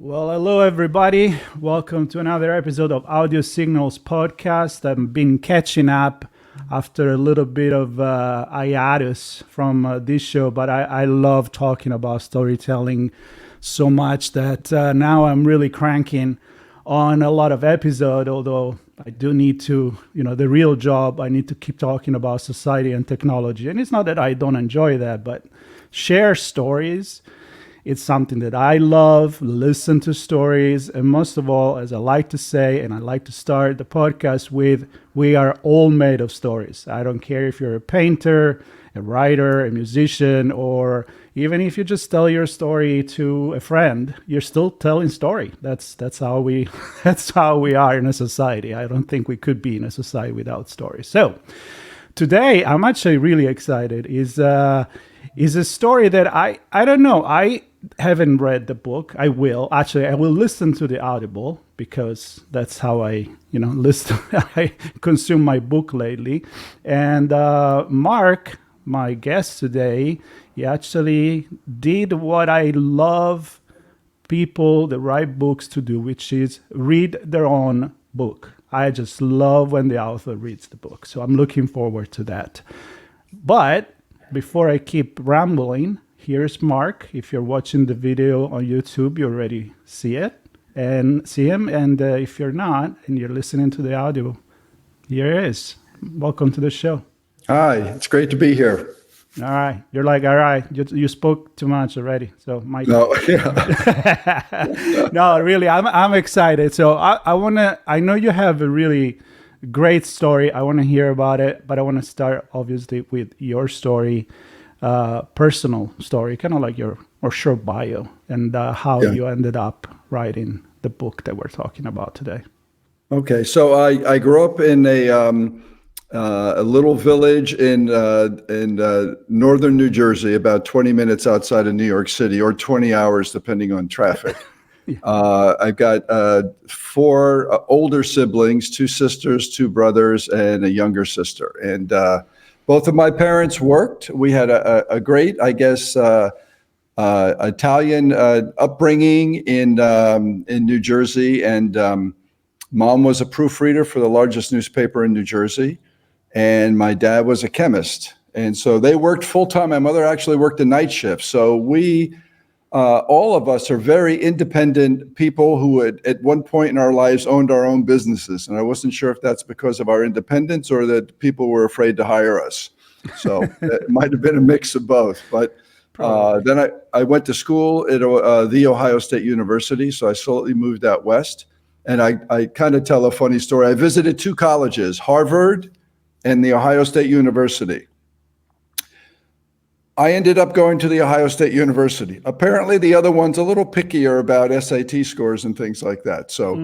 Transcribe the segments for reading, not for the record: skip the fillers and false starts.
Well, hello everybody. Welcome to another episode of Audio Signals podcast. I've been catching up after a little bit of hiatus from this show, but I love talking about storytelling so much that now I'm really cranking on a lot of episodes, although I do need to, the real job, I need to keep talking about society and technology. And it's not that I don't enjoy that, but share stories. It's something that I love, listen to stories, and most of all, as I like to say, and I like to start the podcast with, we are all made of stories. I don't care if you're a painter, a writer, a musician, or even if you just tell your story to a friend, you're still telling story. That's how we that's how we are in a society. I don't think we could be in a society without stories. So today, I'm actually really excited. Is a story that I don't know. I haven't read the book. I will listen to the Audible because that's how I listen. I consume my book lately. And Mark, my guest today, he actually did what I love people that write books to do, which is read their own book. I just love when the author reads the book. So I'm looking forward to that. But before I keep rambling, here's Mark. If you're watching the video on YouTube, you already see him. And if you're not, and you're listening to the audio, here it is. Welcome to the show. Hi, it's great to be here. All right. You're like, all right, you spoke too much already. So No, yeah. No, really, I'm excited. So I know you have a really great story. I want to hear about it, but I want to start obviously with your story, personal story, kind of like your short bio and how you ended up writing the book that we're talking about today. Okay, so I grew up in a little village in northern New Jersey, about 20 minutes outside of New York City, or 20 hours depending on traffic. I've got four older siblings, two sisters, two brothers, and a younger sister. And both of my parents worked. We had a great, I guess, Italian upbringing in New Jersey. And Mom was a proofreader for the largest newspaper in New Jersey. And my dad was a chemist. And so they worked full time. My mother actually worked a night shift. So we, all of us are very independent people who at one point in our lives owned our own businesses. And I wasn't sure if that's because of our independence or that people were afraid to hire us. So it might have been a mix of both. But then I went to school at the Ohio State University. So I slowly moved out west. And I kind of tell a funny story. I visited two colleges, Harvard and the Ohio State University. I ended up going to the Ohio State University. Apparently, the other one's a little pickier about SAT scores and things like that. So,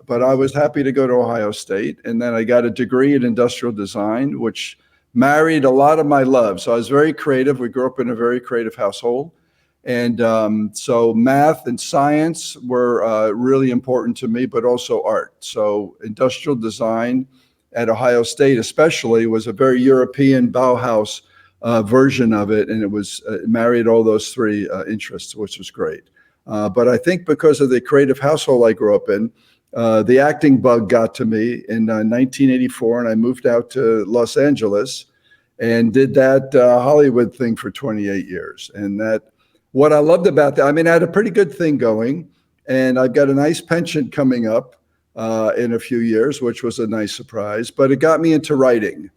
but I was happy to go to Ohio State. And then I got a degree in industrial design, which married a lot of my love. So I was very creative. We grew up in a very creative household. And so math and science were really important to me, but also art. So industrial design at Ohio State especially was a very European Bauhaus version of it. And it was married all those three interests, which was great. But I think because of the creative household I grew up in, the acting bug got to me in 1984, and I moved out to Los Angeles and did that Hollywood thing for 28 years. And what I loved about that, I mean, I had a pretty good thing going, and I've got a nice pension coming up in a few years, which was a nice surprise, but it got me into writing.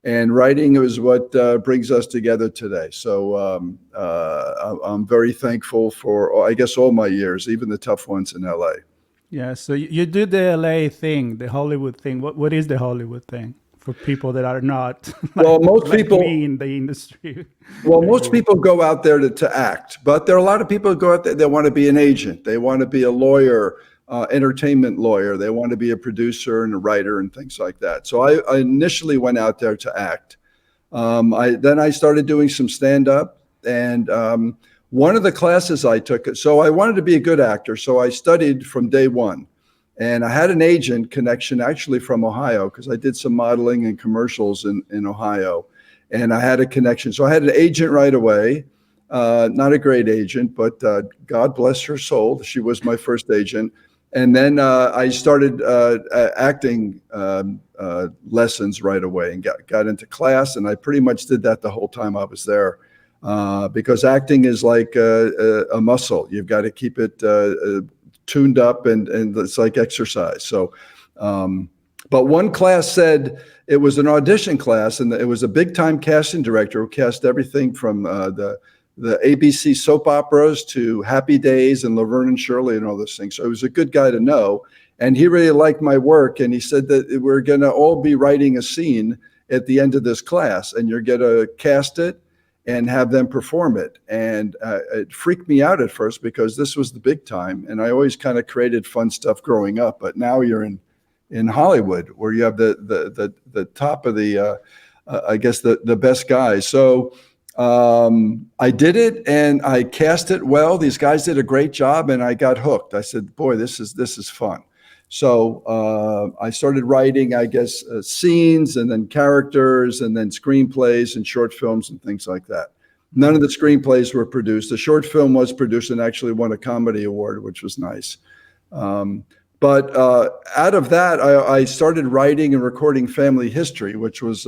And writing is what brings us together today. So I'm very thankful for, I guess, all my years, even the tough ones in LA. Yeah, so you do the LA thing, the Hollywood thing. What is the Hollywood thing for people that are not most people me in the industry? Well, most people go out there to act, but there are a lot of people who go out there, they want to be an agent. They want to be a lawyer, entertainment lawyer. They want to be a producer and a writer and things like that. So I initially went out there to act. Then I started doing some stand-up, and one of the classes I took, so I wanted to be a good actor, so I studied from day one. And I had an agent connection actually from Ohio, because I did some modeling and commercials in Ohio. And I had a connection. So I had an agent right away. Not a great agent, but God bless her soul. She was my first agent. And then I started acting lessons right away and got into class. And I pretty much did that the whole time I was there because acting is like a muscle. You've got to keep it tuned up and it's like exercise. So, but one class said it was an audition class and it was a big time casting director who cast everything from the ABC soap operas to Happy Days and Laverne and Shirley and all those things. So he was a good guy to know. And he really liked my work. And he said that we're going to all be writing a scene at the end of this class and you're going to cast it and have them perform it. And it freaked me out at first because this was the big time. And I always kind of created fun stuff growing up. But now you're in Hollywood where you have the top of the, I guess, the best guys. So I did it and I cast it well. These guys did a great job and I got hooked. I said, boy, this is fun. So I started writing, I guess, scenes and then characters and then screenplays and short films and things like that. None of the screenplays were produced. The short film was produced and actually won a comedy award, which was nice. But out of that, I started writing and recording family history, which was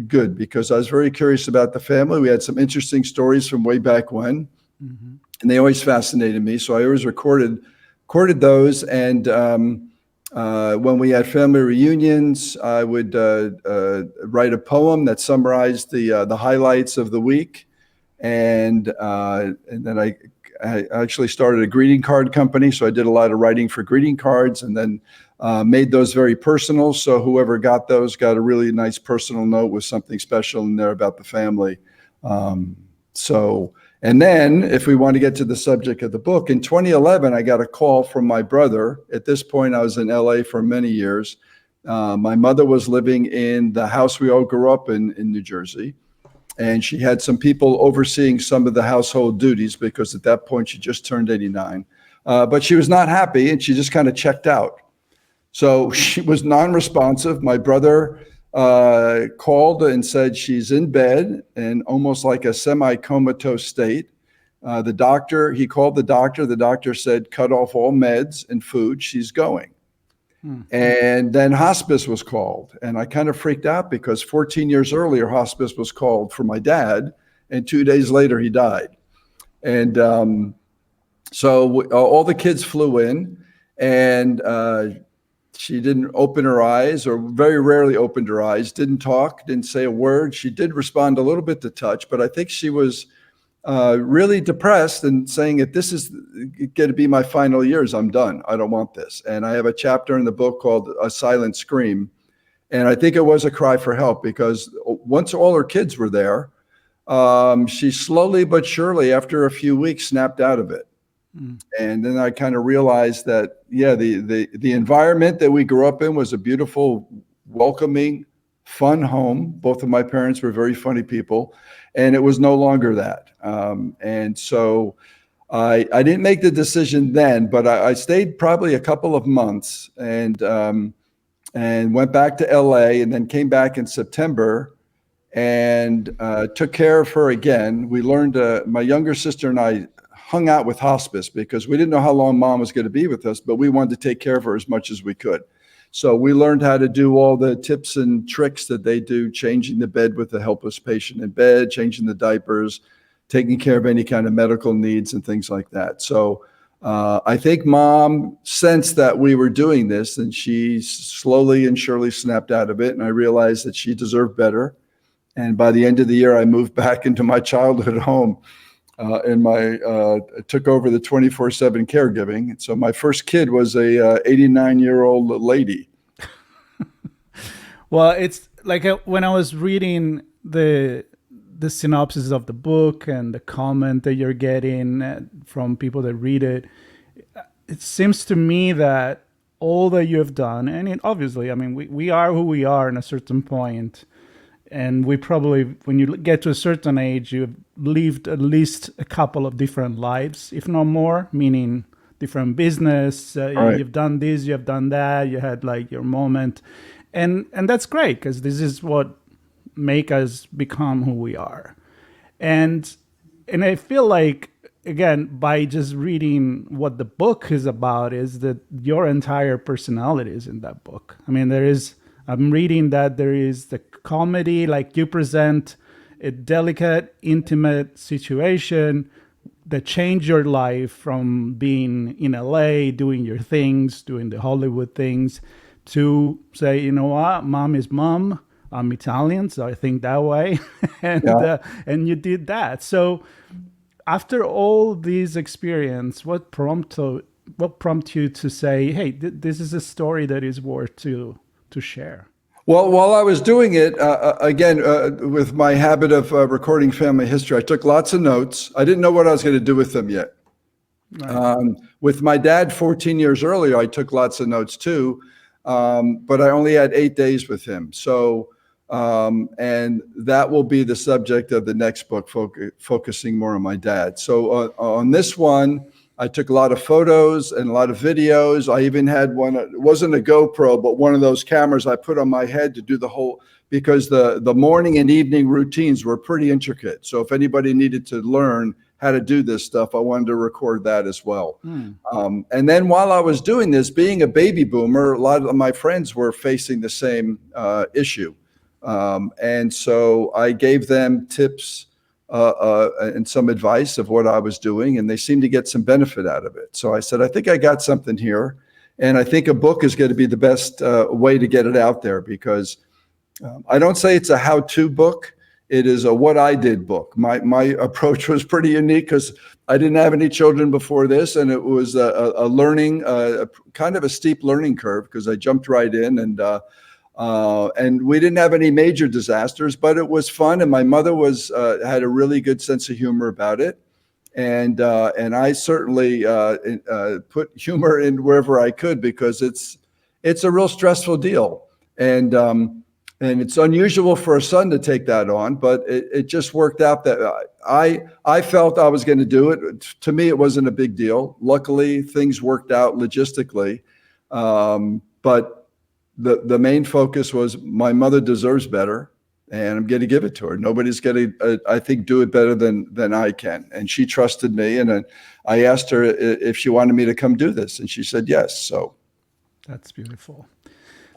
good because I was very curious about the family. We had some interesting stories from way back when, and they always fascinated me. So I always recorded those. And when we had family reunions, I would write a poem that summarized the highlights of the week. And then I actually started a greeting card company. So I did a lot of writing for greeting cards and then made those very personal. So whoever got those got a really nice personal note with something special in there about the family. And then if we want to get to the subject of the book, in 2011, I got a call from my brother. At this point, I was in LA for many years. My mother was living in the house we all grew up in New Jersey. And she had some people overseeing some of the household duties because at that point she just turned 89. But she was not happy and she just kind of checked out. So she was non-responsive. My brother called and said she's in bed in almost like a semi-comatose state. He called the doctor said, cut off all meds and food, she's going. And then hospice was called. And I kind of freaked out because 14 years earlier, hospice was called for my dad. And 2 days later, he died. And so all the kids flew in and she didn't open her eyes or very rarely opened her eyes, didn't talk, didn't say a word. She did respond a little bit to touch, but I think she was really depressed and saying that this is going to be my final years. I'm done. I don't want this. And I have a chapter in the book called A Silent Scream. And I think it was a cry for help because once all her kids were there, she slowly but surely, after a few weeks, snapped out of it. And then I kind of realized that, yeah, the environment that we grew up in was a beautiful, welcoming, fun home. Both of my parents were very funny people, and it was no longer that. And so I didn't make the decision then, but I stayed probably a couple of months and went back to LA and then came back in September and took care of her again. We learned, my younger sister and I hung out with hospice because we didn't know how long mom was going to be with us, but we wanted to take care of her as much as we could. So we learned how to do all the tips and tricks that they do, changing the bed with the helpless patient in bed, changing the diapers, taking care of any kind of medical needs and things like that. So I think mom sensed that we were doing this and she slowly and surely snapped out of it. And I realized that she deserved better. And by the end of the year, I moved back into my childhood home and took over the 24/7 caregiving. And so my first kid was a 89-year-old lady. Well, it's like when I was reading the synopsis of the book and the comment that you're getting from people that read it, it seems to me that all that you have done, and obviously, I mean, we are who we are in a certain point. And we probably, when you get to a certain age, you've lived at least a couple of different lives, if not more, meaning different business. Right. You've done this, you have done that. You had like your moment. And that's great because this is what make us become who we are. And And I feel like, again, by just reading what the book is about, is that your entire personality is in that book. I mean, I'm reading that there is the comedy, like you present a delicate, intimate situation that changed your life from being in LA, doing your things, doing the Hollywood things, to say, you know what, mom is mom. I'm Italian, so I think that way, and you did that. So, after all these experience, what prompt you to say, hey, this is a story that is worth to share? Well, while I was doing it, again, with my habit of recording family history, I took lots of notes. I didn't know what I was going to do with them yet. Right. With my dad 14 years earlier, I took lots of notes too, but I only had 8 days with him. So, and that will be the subject of the next book, focusing more on my dad. So on this one, I took a lot of photos and a lot of videos. I even had one, it wasn't a GoPro, but one of those cameras I put on my head to do the whole, because the morning and evening routines were pretty intricate. So if anybody needed to learn how to do this stuff, I wanted to record that as well. And then while I was doing this, being a baby boomer, a lot of my friends were facing the same issue. And so I gave them tips and some advice of what I was doing, and they seemed to get some benefit out of it. So I said, I think I got something here, and I think a book is going to be the best way to get it out there, because I don't say it's a how-to book. It is a what I did book. My approach was pretty unique because I didn't have any children before this, and it was a learning, kind of a steep learning curve, because I jumped right in, and we didn't have any major disasters, but it was fun. And my mother had a really good sense of humor about it. And I certainly put humor in wherever I could, because it's a real stressful deal. And it's unusual for a son to take that on, but it just worked out that I felt I was going to do it. To me, it wasn't a big deal. Luckily, things worked out logistically. But the main focus was, my mother deserves better, and I'm going to give it to her. Nobody's going to, I think, do it better than I can. And she trusted me. And I asked her if she wanted me to come do this, and she said yes. So that's beautiful.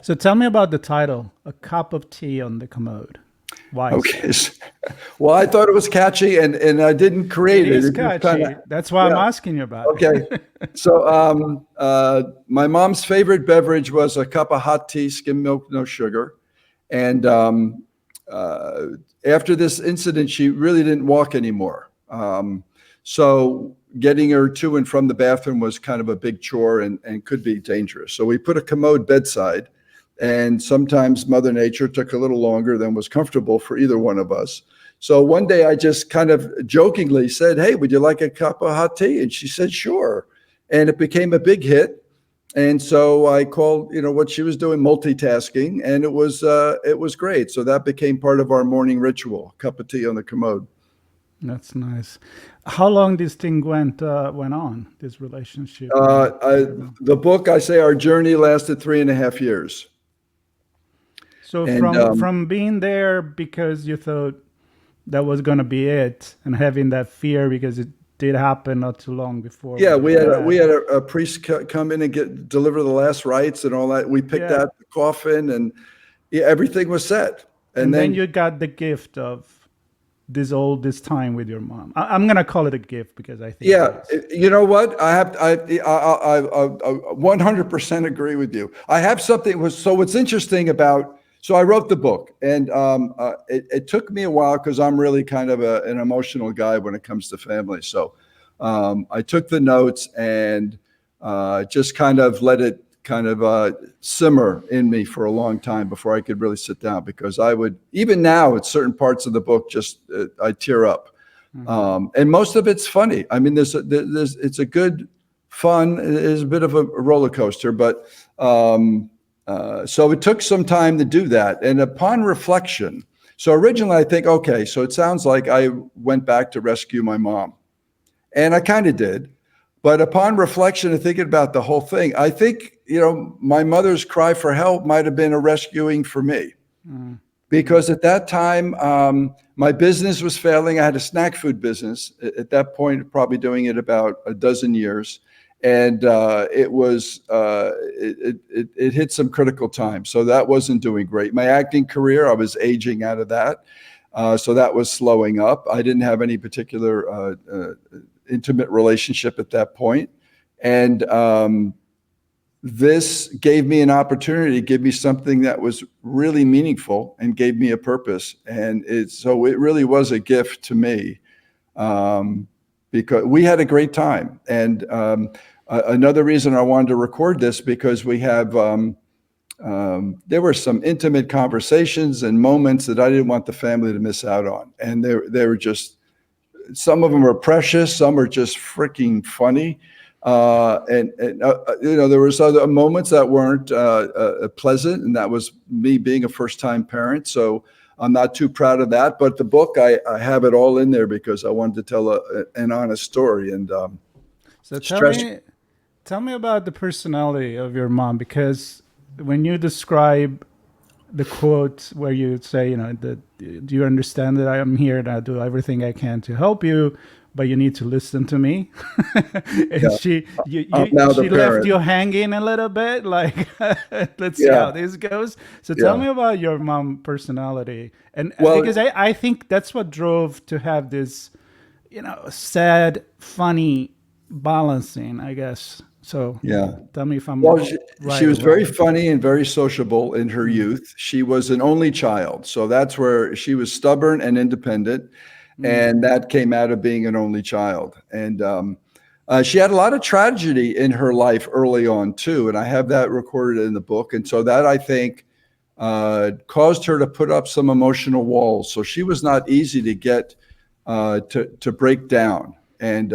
So tell me about the title, A Cup of Tea on the Commode. Why? Okay. Well, I thought it was catchy, and I didn't create it. It is catchy. That's why I'm asking you about it. Okay. So my mom's favorite beverage was a cup of hot tea, skim milk, no sugar. And after this incident, she really didn't walk anymore. So getting her to and from the bathroom was kind of a big chore and could be dangerous. So we put a Commode bedside. And sometimes Mother Nature took a little longer than was comfortable for either one of us. So one day I just kind of jokingly said, hey, would you like a cup of hot tea? And she said, sure. And it became a big hit. And so I called, what she was doing, multitasking, and it was great. So that became part of our morning ritual, a cup of tea on the Commode. That's nice. How long this thing went on, this relationship? The book, I say our journey lasted 3.5 years. So from being there because you thought that was going to be it, and having that fear because it did happen not too long before. Yeah, we had a priest come in and deliver the last rites and all that. We picked out the coffin, and everything was set. And then you got the gift of this time with your mom. I'm gonna call it a gift because I think. Yeah, you know what? I 100% agree with you. I have something. So what's interesting about. So I wrote the book, and it took me a while because I'm really kind of an emotional guy when it comes to family. So I took the notes and just kind of let it kind of simmer in me for a long time before I could really sit down, because I would, even now at certain parts of the book, just I tear up. Mm-hmm. And most of it's funny. I mean, it's a good fun. It's a bit of a roller coaster, but so it took some time to do that. And upon reflection, so originally I think, okay, so it sounds like I went back to rescue my mom. And I kind of did. But upon reflection and thinking about the whole thing, I think, my mother's cry for help might have been a rescuing for me. Mm. because at that time, my business was failing. I had a snack food business at that point, probably doing it about a dozen years. And it hit some critical times. So that wasn't doing great. My acting career, I was aging out of that. So that was slowing up. I didn't have any particular intimate relationship at that point. And this gave me an opportunity to give me something that was really meaningful and gave me a purpose. And so it really was a gift to me, because we had a great time. And another reason I wanted to record this, because we have, there were some intimate conversations and moments that I didn't want the family to miss out on. And they were just, some of them are precious, some are just freaking funny. There was other moments that weren't pleasant, and that was me being a first-time parent. So I'm not too proud of that. But the book, I have it all in there because I wanted to tell an honest story. And so tell me about the personality of your mom, because when you describe the quote where you say, do you understand that I am here and I do everything I can to help you, but you need to listen to me. And she left you hanging a little bit, like, let's see how this goes. So tell me about your mom personality. And because I think that's what drove to have this, sad, funny balancing, I guess. So tell me if I'm right. She was very funny and very sociable in her youth. She was an only child. So that's where she was stubborn and independent. And that came out of being an only child. And she had a lot of tragedy in her life early on, too. And I have that recorded in the book. And so that, I think, caused her to put up some emotional walls. So she was not easy to get to break down. And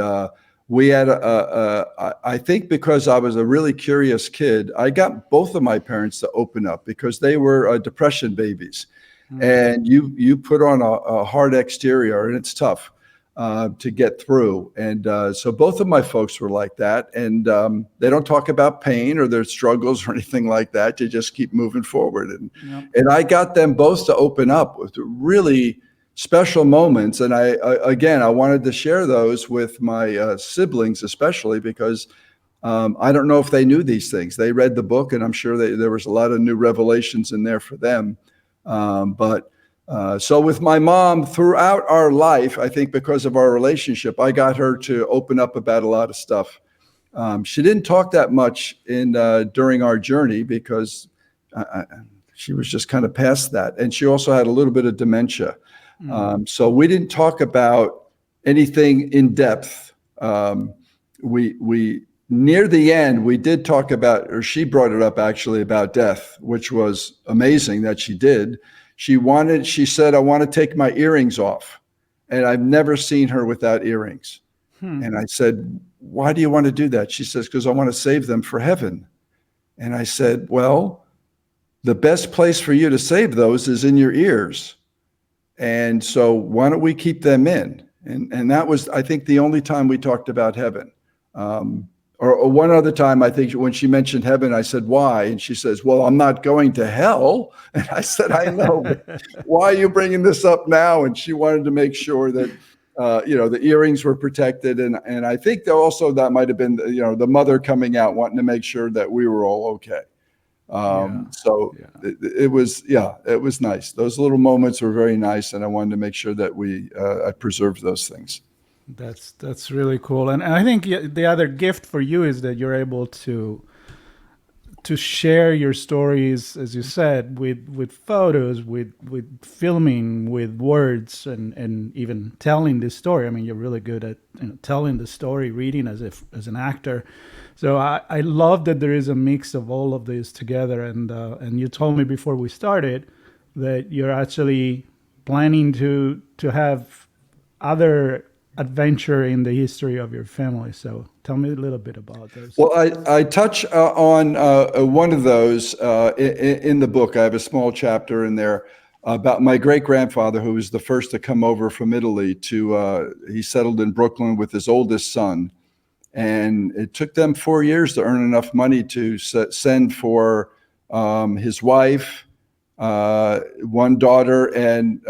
we had, I think because I was a really curious kid, I got both of my parents to open up because they were depression babies. And you put on a hard exterior, and it's tough to get through. And so both of my folks were like that. And they don't talk about pain or their struggles or anything like that. They just keep moving forward. And I got them both to open up with really special moments. And I wanted to share those with my siblings, especially because I don't know if they knew these things. They read the book, and I'm sure there was a lot of new revelations in there for them. So with my mom throughout our life, I think because of our relationship, I got her to open up about a lot of stuff. She didn't talk that much during our journey because she was just kind of past that. And she also had a little bit of dementia. So we didn't talk about anything in depth. We near the end, we did talk about, or she brought it up actually, about death, which was amazing that she did. She said, I want to take my earrings off. And I've never seen her without earrings. And I said, why do you want to do that? She says, because I want to save them for heaven. And I said, well, the best place for you to save those is in your ears. And so why don't we keep them in? And that was, I think, the only time we talked about heaven. Or one other time, I think, when she mentioned heaven, I said, why? And she says, well, I'm not going to hell. And I said, I know, but why are you bringing this up now? And she wanted to make sure that, the earrings were protected. And I think also that might have been, the mother coming out, wanting to make sure that we were all okay. It was nice. Those little moments were very nice. And I wanted to make sure that I preserved those things. That's really cool. And I think the other gift for you is that you're able to share your stories, as you said, with photos, with filming, with words, and even telling the story. I mean, you're really good at telling the story, reading as an actor. So I love that there is a mix of all of this together. And you told me before we started that you're actually planning to have other adventure in the history of your family. So tell me a little bit about those. Well, I touch on one of those in the book. I have a small chapter in there about my great-grandfather, who was the first to come over from Italy he settled in Brooklyn with his oldest son. And it took them 4 years to earn enough money to send for his wife, one daughter, and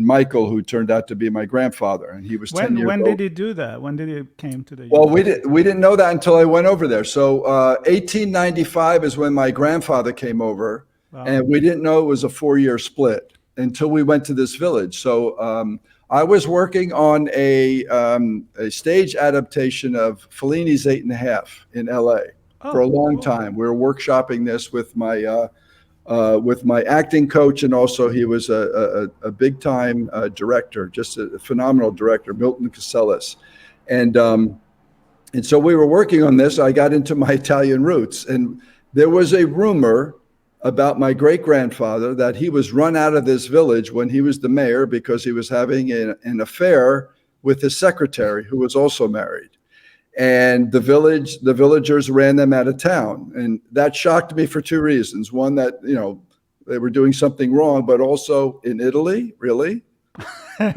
Michael, who turned out to be my grandfather, and he was 10 years old. When did he do that? When did he came to the Well, US? we didn't know that until I went over there. So 1895 is when my grandfather came over, Wow. and we didn't know it was a 4-year split until we went to this village. So I was working on a stage adaptation of Fellini's 8.5 in LA for a long time. We were workshopping this with my acting coach, and also he was a big time director, just a phenomenal director, Milton Casellas, and so we were working on this. I got into my Italian roots, and there was a rumor about my great-grandfather that he was run out of this village when he was the mayor because he was having an affair with his secretary, who was also married. And the villagers ran them out of town. And that shocked me for two reasons. One, that, they were doing something wrong, but also in Italy, really?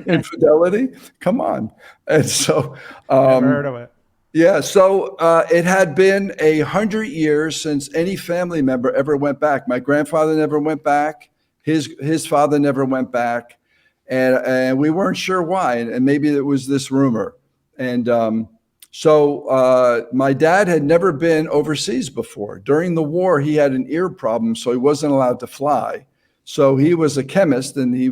Infidelity? Come on. And so, Never heard of it. Yeah, so it had been 100 years since any family member ever went back. My grandfather never went back. His father never went back. And we weren't sure why. And maybe it was this rumor. And so my dad had never been overseas before. During the war, he had an ear problem, so he wasn't allowed to fly. So he was a chemist, and he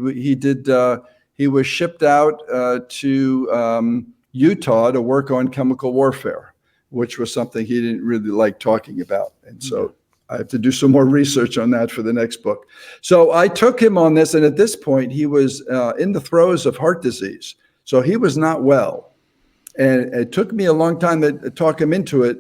was shipped out to Utah to work on chemical warfare, which was something he didn't really like talking about. And so I have to do some more research on that for the next book. So I took him on this, and at this point, he was in the throes of heart disease. So he was not well. And it took me a long time to talk him into it.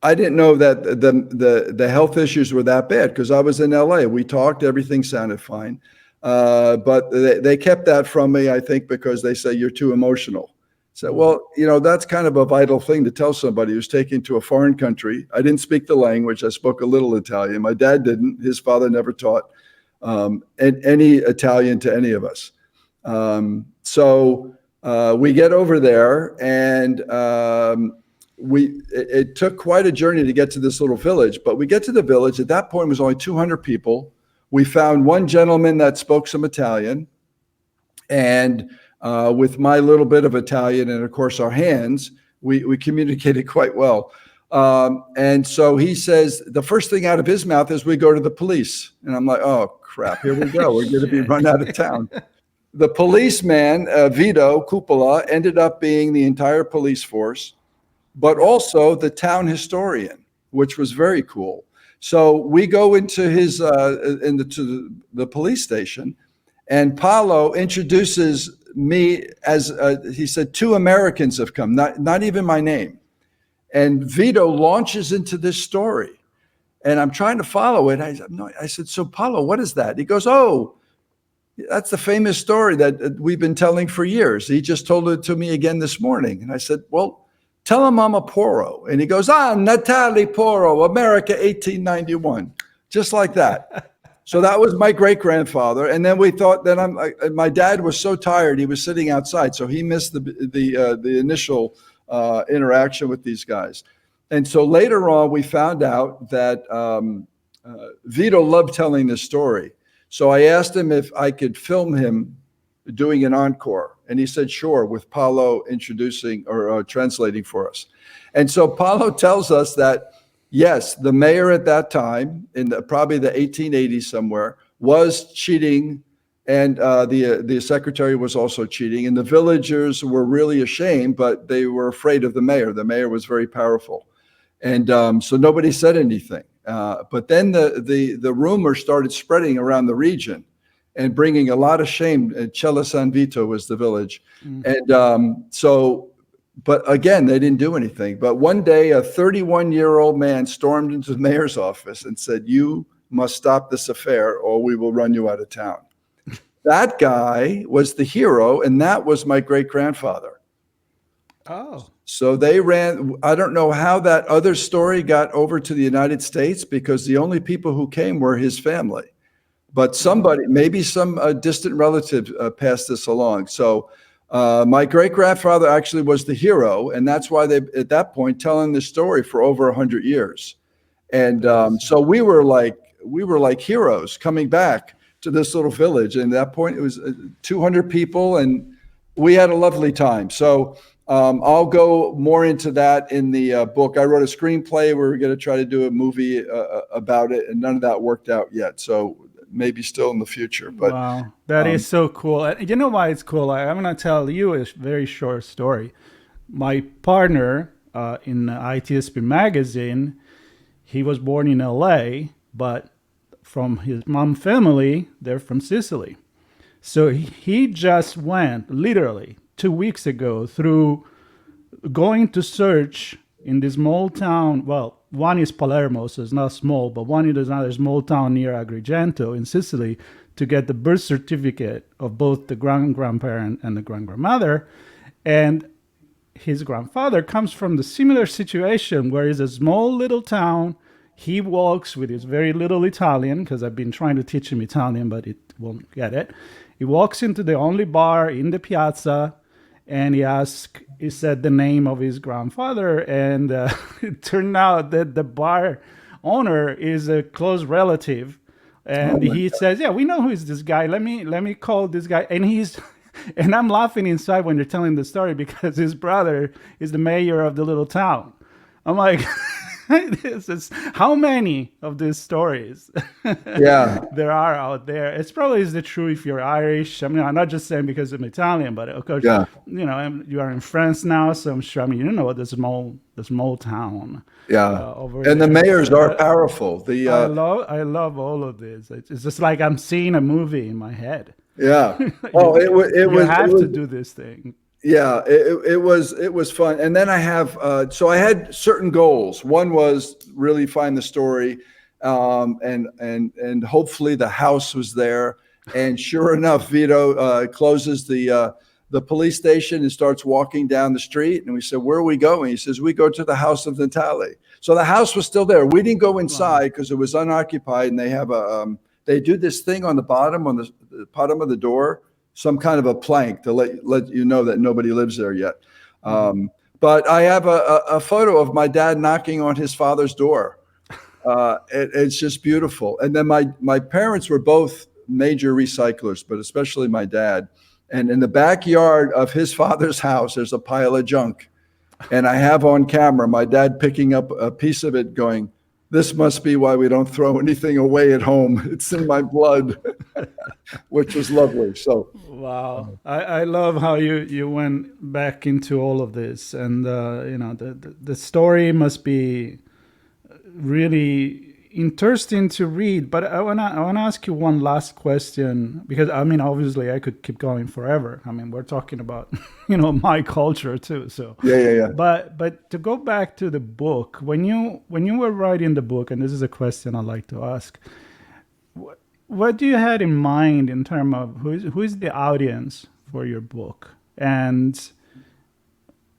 I didn't know that the health issues were that bad because I was in LA. We talked, everything sounded fine. But they kept that from me, I think, because they say you're too emotional. So, well, that's kind of a vital thing to tell somebody who's taken to a foreign country. I didn't speak the language. I spoke a little Italian. My dad didn't. His father never taught any Italian to any of us. So we get over there, and it took quite a journey to get to this little village. But we get to the village. At that point, it was only 200 people. We found one gentleman that spoke some Italian, and with my little bit of Italian and, of course, our hands, we communicated quite well. And so he says, the first thing out of his mouth is, we go to the police. And I'm like, oh, crap, here we go. We're going to be run out of town. The policeman, Vito Cupola, ended up being the entire police force, but also the town historian, which was very cool. So we go into to the police station, and Paolo introduces me as he said, 2 Americans have come, not even my name. And Vito launches into this story, and I'm trying to follow it. I said, so Paolo, what is that? He goes, oh, that's the famous story that we've been telling for years. He just told it to me again this morning. And I said, well, tell him I'm a Porro. And he goes, Natale Porro, America, 1891, just like that. So that was my great-grandfather. And then we thought that my dad was so tired, he was sitting outside. So he missed the initial interaction with these guys. And so later on, we found out that Vito loved telling this story. So I asked him if I could film him doing an encore. And he said, sure, with Paolo introducing or translating for us. And so Paolo tells us that, yes, the mayor at that time, in probably the 1880s somewhere, was cheating, and the secretary was also cheating. And the villagers were really ashamed, but they were afraid of the mayor. The mayor was very powerful. And so nobody said anything. But then the rumor started spreading around the region and bringing a lot of shame. Cella San Vito was the village. And but again, they didn't do anything. But one day, a 31-year-old man stormed into the mayor's office and said, you must stop this affair or we will run you out of town. That guy was the hero, and that was my great-grandfather. Oh. So they ran. I don't know how that other story got over to the United States, because the only people who came were his family. But somebody, maybe some distant relative passed this along. So my great-grandfather actually was the hero, and that's why they, at that point, telling this story for over 100 years. And so we were like we were like heroes coming back to this little village. And at that point, it was 200 people, and we had a lovely time. So I'll go more into that in the book. I wrote a screenplay. We were going to try to do a movie about it, and none of that worked out yet. So maybe still in the future. But wow, that is so cool. And you know why it's cool? I'm going to tell you a very short story. My partner in ITSPmagazine, he was born in LA, but from his mom family, they're from Sicily. So he just went literally 2 weeks ago through going to search in this small town. Well, one is Palermo, so it's not small, but one is another small town near Agrigento in Sicily to get the birth certificate of both the grandparent and the grandmother. And his grandfather comes from the similar situation where it's a small little town. He walks with his very little Italian, because I've been trying to teach him Italian, but it won't get it. He walks into the only bar in the piazza, and he said the name of his grandfather, and it turned out that the bar owner is a close relative. And he says, yeah, we know who is this guy. Let me call this guy. And I'm laughing inside when they're telling the story, because his brother is the mayor of the little town. I'm like, this is how many of these stories there are out there. It's probably is the true if you're Irish. I mean, I'm not just saying because I'm Italian, but of course, you know, you are in France now, so I'm sure. I mean, you know, the small town. Over and there. The mayors are powerful. I love all of this. It's just like I'm seeing a movie in my head. Yeah. You have to do this thing. Yeah, it was fun. And then I have, so I had certain goals. One was really find the story, and hopefully the house was there. And sure enough, Vito closes the police station and starts walking down the street. And we said, where are we going? He says, we go to the house of Natali. So the house was still there. We didn't go inside because it was unoccupied. And they have they do this thing on the bottom of the door, some kind of a plank to let you know that nobody lives there yet. But I have a photo of my dad knocking on his father's door. It's just beautiful. And then my parents were both major recyclers, but especially my dad. And in the backyard of his father's house, there's a pile of junk. And I have on camera my dad picking up a piece of it going, this must be why we don't throw anything away at home. It's in my blood, which was lovely. So, wow, I love how you went back into all of this, and you know, the story must be really interesting to read. But I wanna ask you one last question, because I mean, obviously, I could keep going forever. I mean, we're talking about my culture too. So yeah. But to go back to the book, when you were writing the book, and this is a question I like to ask, what do you had in mind in terms of who is the audience for your book, and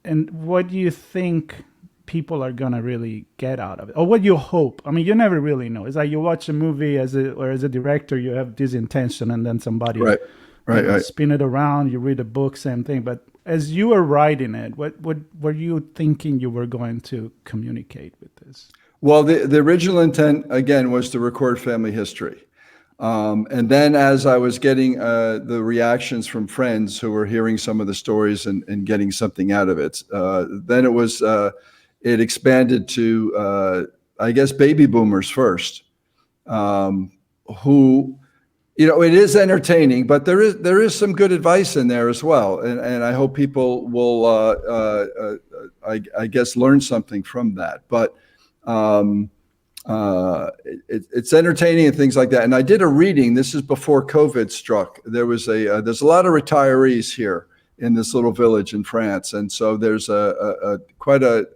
what do you think people are gonna really get out of it, or what you hope? I mean, you never really know. It's like you watch a movie as a director, you have this intention, and then somebody right. spin it around. You read a book, same thing. But as you were writing it, what were you thinking you were going to communicate with this? Well, the original intent again was to record family history, and then as I was getting the reactions from friends who were hearing some of the stories and getting something out of it, then it was. It expanded to, I guess, baby boomers first, who, it is entertaining, but there is some good advice in there as well, and I hope people will, I guess, learn something from that. But it's entertaining and things like that. And I did a reading. This is before COVID struck. There's a lot of retirees here in this little village in France, and so there's quite a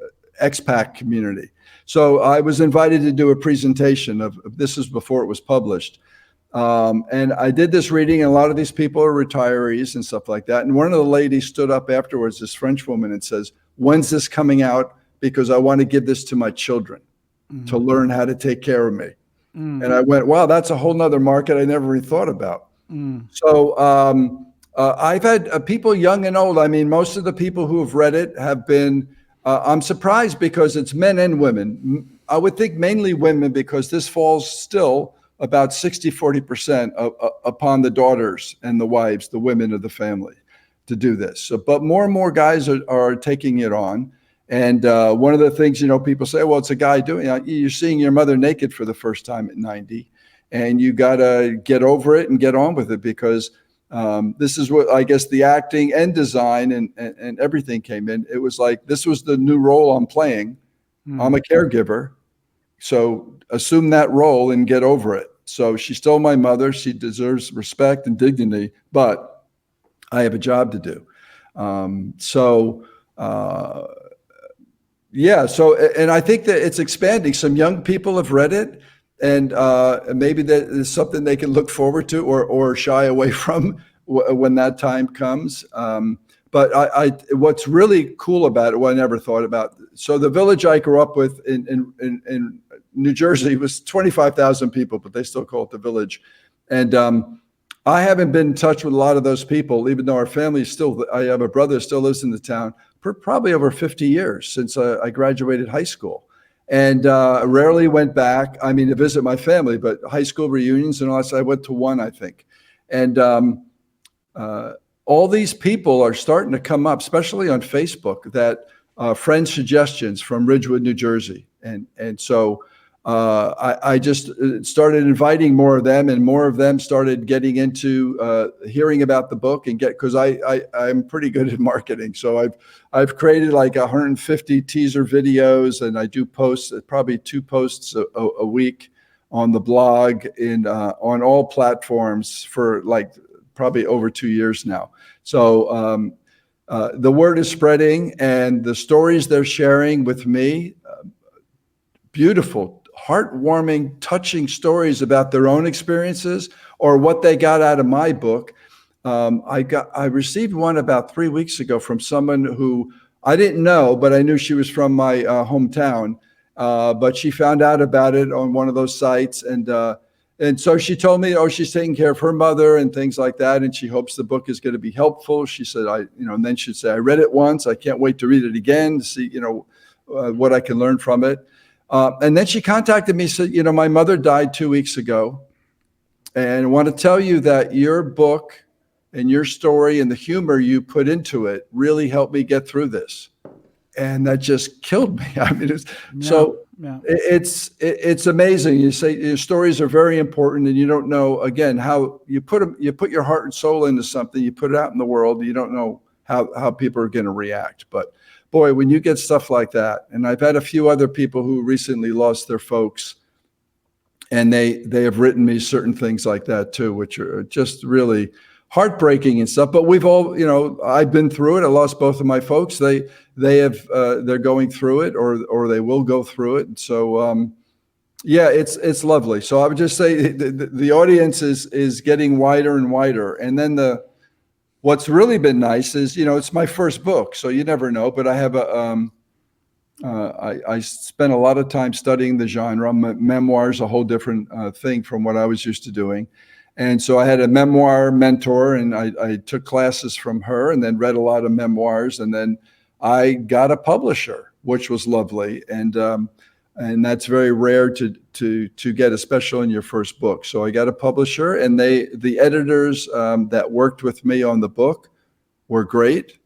expat community. So I was invited to do a presentation of this is before it was published. And I did this reading, and a lot of these people are retirees and stuff like that. And one of the ladies stood up afterwards, this French woman, and says, when's this coming out? Because I want to give this to my children to learn how to take care of me. And I went, wow, that's a whole nother market I never even thought about. So I've had people young and old. I mean, most of the people who have read it have been, I'm surprised because it's men and women. I would think mainly women, because this falls still about 60-40% upon the daughters and the wives, the women of the family, to do this. So, but more and more guys are taking it on. And one of the things, people say, well, it's a guy doing it. You're seeing your mother naked for the first time at 90, and you got to get over it and get on with it, because this is what, I guess, the acting and design and everything came in. It was like, this was the new role I'm playing. I'm a caregiver. So assume that role and get over it. So she's still my mother. She deserves respect and dignity, but I have a job to do. Yeah. So, and I think that it's expanding. Some young people have read it, and maybe that is something they can look forward to or shy away from when that time comes. But what's really cool about it, what I never thought about. So the village I grew up with in New Jersey was 25,000 people, but they still call it the village. And I haven't been in touch with a lot of those people, even though our family is still, I have a brother who still lives in the town, for probably over 50 years since I graduated high school. And rarely went back, to visit my family, but high school reunions and all that. So I went to one, I think. And all these people are starting to come up, especially on Facebook, that friend suggestions from Ridgewood, New Jersey. And so I just started inviting more of them, and more of them started getting into hearing about the book, and because I'm pretty good at marketing. So I've created like 150 teaser videos, and I do posts, probably 2 posts a week on the blog on all platforms for like probably over 2 years now. So the word is spreading, and the stories they're sharing with me, beautiful, heartwarming, touching stories about their own experiences or what they got out of my book. I received one about 3 weeks ago from someone who I didn't know, but I knew she was from my hometown. But she found out about it on one of those sites, and so she told me, she's taking care of her mother and things like that, and she hopes the book is going to be helpful. She said, and then she'd say, I read it once, I can't wait to read it again to see, what I can learn from it. And then she contacted me, said, my mother died 2 weeks ago, and I want to tell you that your book and your story and the humor you put into it really helped me get through this. And that just killed me. It's amazing. You say your stories are very important, and you don't know, again, how you put your heart and soul into something, you put it out in the world, you don't know how people are going to react. But boy, when you get stuff like that, and I've had a few other people who recently lost their folks, and they have written me certain things like that too, which are just really heartbreaking and stuff. But we've all, I've been through it. I lost both of my folks. They're going through it, or they will go through it. And so, it's lovely. So I would just say the audience is getting wider and wider. And then what's really been nice is, it's my first book, so you never know, but I have I spent a lot of time studying the genre. Memoir's a whole different thing from what I was used to doing. And so I had a memoir mentor, and I took classes from her, and then read a lot of memoirs. And then I got a publisher, which was lovely. And that's very rare to get, especially in your first book. So I got a publisher, and the editors that worked with me on the book were great.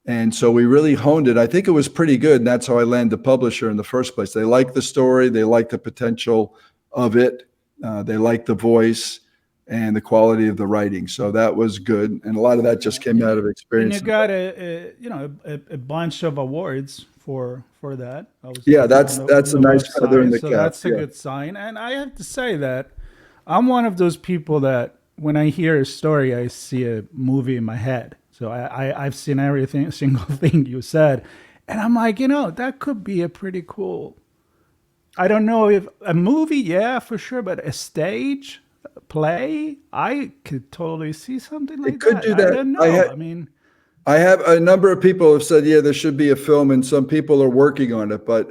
And so we really honed it. I think it was pretty good. And that's how I landed the publisher in the first place. They liked the story. They liked the potential of it. They liked the voice and the quality of the writing. So that was good. And a lot of that just came out of experience. And you got a bunch of awards for that. That's a nice feather in the cap. So that's a good sign. And I have to say that I'm one of those people that when I hear a story, I see a movie in my head. So I've seen everything, single thing you said. And I'm like, that could be a pretty cool, I don't know if a movie, yeah, for sure, but a stage play, I could totally see something like that. It could do that. I don't know. I have a number of people have said, yeah, there should be a film, and some people are working on it, but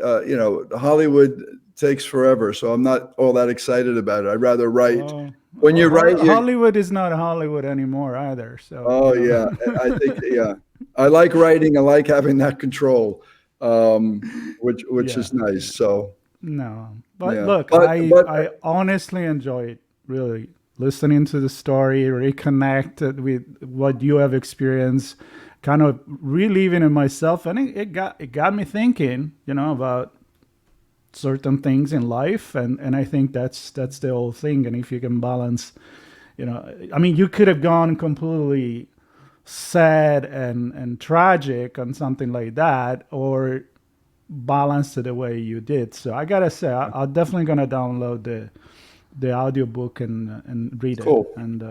Hollywood takes forever, so I'm not all that excited about it. I'd rather write. When you write, Hollywood is not Hollywood anymore either. So. Yeah, I think I like writing. I like having that control, which is nice. So No, but Yeah. look, I honestly enjoyed really listening to the story, reconnected with what you have experienced, kind of reliving it myself, and it got me thinking, about certain things in life, and I think that's the whole thing. And if you can balance, I mean, you could have gone completely sad and tragic on something like that, or balanced it the way you did. So I gotta say, I'm definitely gonna download the audiobook and read it. Cool. And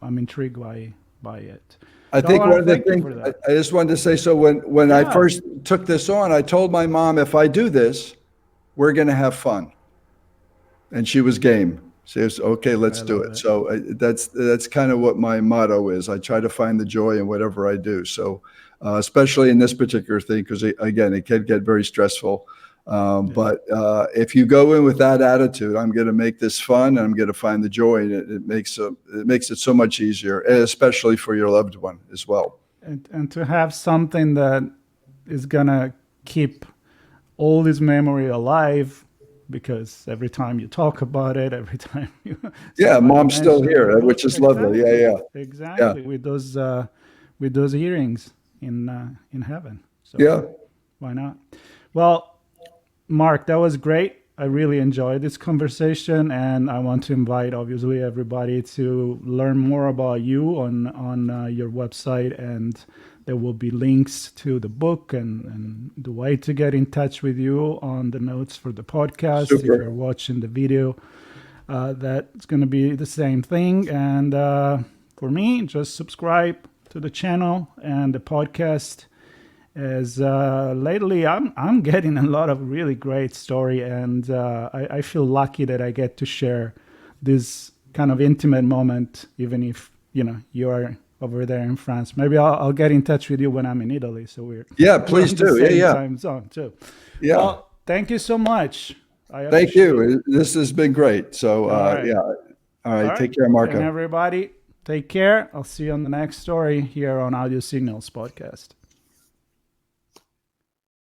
I'm intrigued by it. I So think wanna one of the thank you things for that. I just wanted to say, so when I Yeah. first took this on, I told my mom, if I do this, we're going to have fun. And she was game. She was, okay, let's do love it. it. So that's kind of what my motto is. I try to find the joy in whatever I do. So especially in this particular thing, because again, it can get very stressful. But if you go in with that attitude, I'm going to make this fun and I'm going to find the joy, and it makes it so much easier, especially for your loved one as well. And to have something that is gonna keep all this memory alive, because every time you talk about it, every time Yeah, somebody mom's still mentions here, the book. which is lovely. Yeah. Exactly. With those hearings in heaven. So Yeah. why not? Well, Mark, that was great. I really enjoyed this conversation, and I want to invite, obviously, everybody to learn more about you on your website, and there will be links to the book and the way to get in touch with you on the notes for the podcast. Super. If you're watching the video, that's going to be the same thing. And for me, just subscribe to the channel and the podcast. As lately, I'm getting a lot of really great story, and I feel lucky that I get to share this kind of intimate moment, even if you are over there in France. Maybe I'll get in touch with you when I'm in Italy, so we're Please on do. the same Yeah. time zone too. Yeah. Well, thank you so much. Thank you. This has been great. So right. yeah. All right. Take care, And Marco. everybody, take care. I'll see you on the next story here on Audio Signals Podcast.